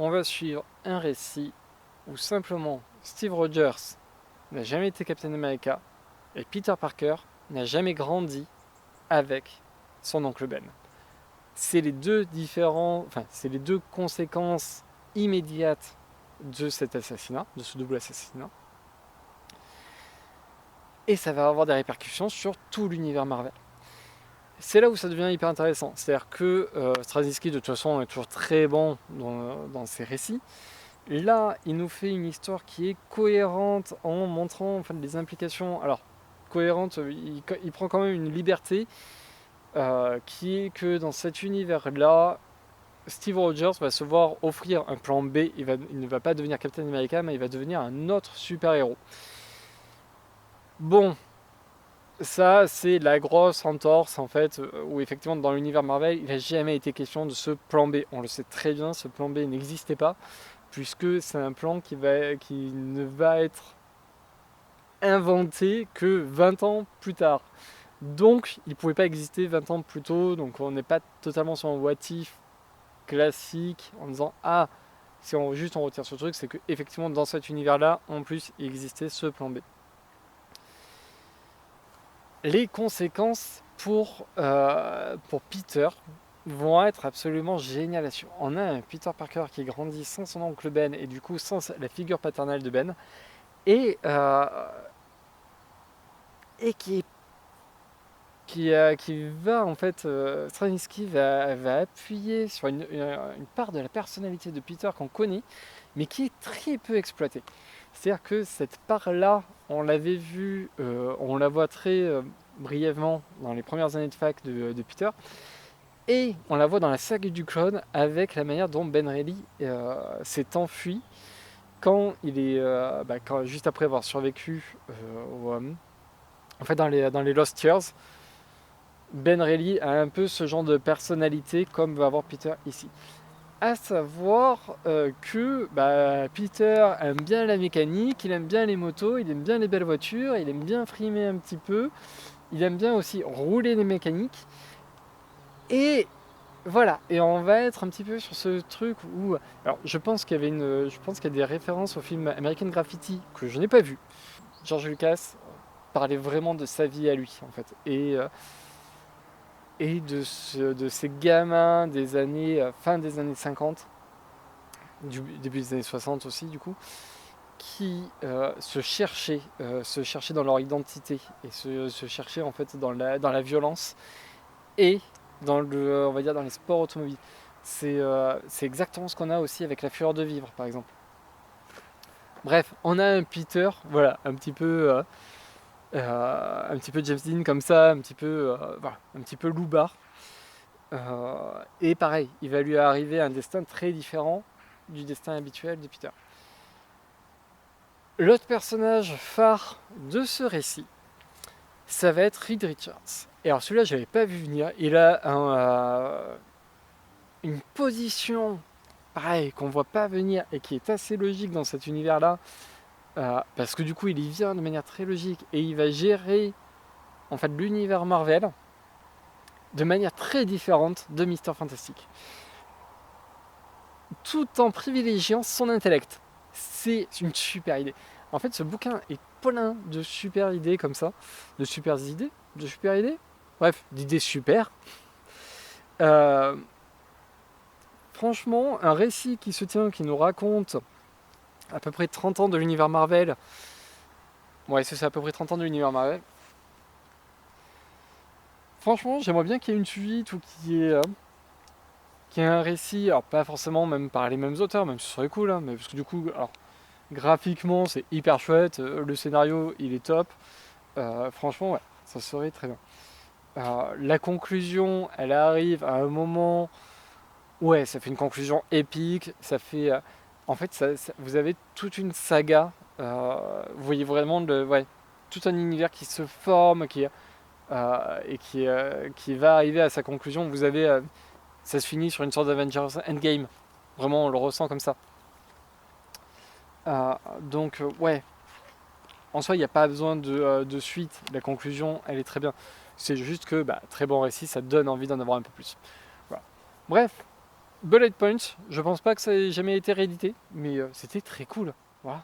on va suivre un récit où simplement Steve Rogers n'a jamais été Captain America et Peter Parker n'a jamais grandi avec son oncle Ben. C'est les deux c'est les deux conséquences immédiates de cet assassinat, de ce double assassinat. Et ça va avoir des répercussions sur tout l'univers Marvel. C'est là où ça devient hyper intéressant. C'est-à-dire que Straczynski, de toute façon, est toujours très bon dans ses récits. Là, il nous fait une histoire qui est cohérente en montrant les implications. Alors, cohérente, il prend quand même une liberté qui est que dans cet univers-là, Steve Rogers va se voir offrir un plan B. Il ne va pas devenir Captain America, mais il va devenir un autre super-héros. Bon, ça, c'est la grosse entorse, en fait, où effectivement, dans l'univers Marvel, il n'a jamais été question de ce plan B. On le sait très bien, ce plan B n'existait pas, puisque c'est un plan qui ne va être inventé que 20 ans plus tard. Donc, il ne pouvait pas exister 20 ans plus tôt, donc on n'est pas totalement sur un what if classique, en disant « Ah, si on retire ce truc, c'est que effectivement dans cet univers-là, en plus, il existait ce plan B. » Les conséquences pour Peter vont être absolument géniales. On a un Peter Parker qui grandit sans son oncle Ben et du coup sans la figure paternelle de Ben et qui va en fait, Straczynski va appuyer sur une part de la personnalité de Peter qu'on connaît, mais qui est très peu exploitée. C'est-à-dire que cette part-là, on l'avait vue, on la voit très brièvement dans les premières années de fac de Peter, et on la voit dans la saga du clone avec la manière dont Ben Reilly s'est enfui quand il est, juste après avoir survécu dans les Lost Years. Ben Reilly a un peu ce genre de personnalité comme va avoir Peter ici. À savoir que Peter aime bien la mécanique, il aime bien les motos, il aime bien les belles voitures, il aime bien frimer un petit peu, il aime bien aussi rouler les mécaniques. Et voilà, et on va être un petit peu sur ce truc où... Alors je pense qu'il y a des références au film American Graffiti que je n'ai pas vu. George Lucas parlait vraiment de sa vie à lui en fait. Et de ces gamins des années, fin des années 50, début des années 60 aussi du coup, qui se cherchaient dans leur identité et se cherchaient en fait dans la violence et on va dire dans les sports automobiles. C'est exactement ce qu'on a aussi avec La Fureur de vivre par exemple. Bref, on a un Peter, voilà, un petit peu James Dean comme ça, un petit peu loupard. Et pareil, il va lui arriver un destin très différent du destin habituel de Peter. L'autre personnage phare de ce récit, ça va être Reed Richards. Et alors celui-là, je l'avais pas vu venir. Il a une position, pareil, qu'on voit pas venir et qui est assez logique dans cet univers-là. Parce que du coup, il y vient de manière très logique et il va gérer en fait l'univers Marvel de manière très différente de Mister Fantastic, tout en privilégiant son intellect. C'est une super idée. En fait, ce bouquin est plein de super idées comme ça, de super idées, bref, d'idées super. Franchement, un récit qui nous raconte à peu près 30 ans de l'univers Marvel. Ouais, c'est à peu près 30 ans de l'univers Marvel. Franchement, j'aimerais bien qu'il y ait une suite ou qu'il y ait un récit, alors pas forcément même par les mêmes auteurs, même si ce serait cool, hein, mais parce que du coup, alors, graphiquement c'est hyper chouette, le scénario il est top, franchement ouais, ça serait très bien. La conclusion, elle arrive à un moment, ouais, ça fait une conclusion épique, ça fait, en fait, vous avez toute une saga, vous voyez vraiment tout un univers qui se forme, qui va arriver à sa conclusion. Vous avez, ça se finit sur une sorte d'Avengers Endgame, vraiment on le ressent comme ça. Donc ouais, en soi il n'y a pas besoin de suite, la conclusion elle est très bien. C'est juste que très bon récit, ça donne envie d'en avoir un peu plus. Voilà. Bref, Bullet Point, je pense pas que ça ait jamais été réédité, mais c'était très cool. Voilà,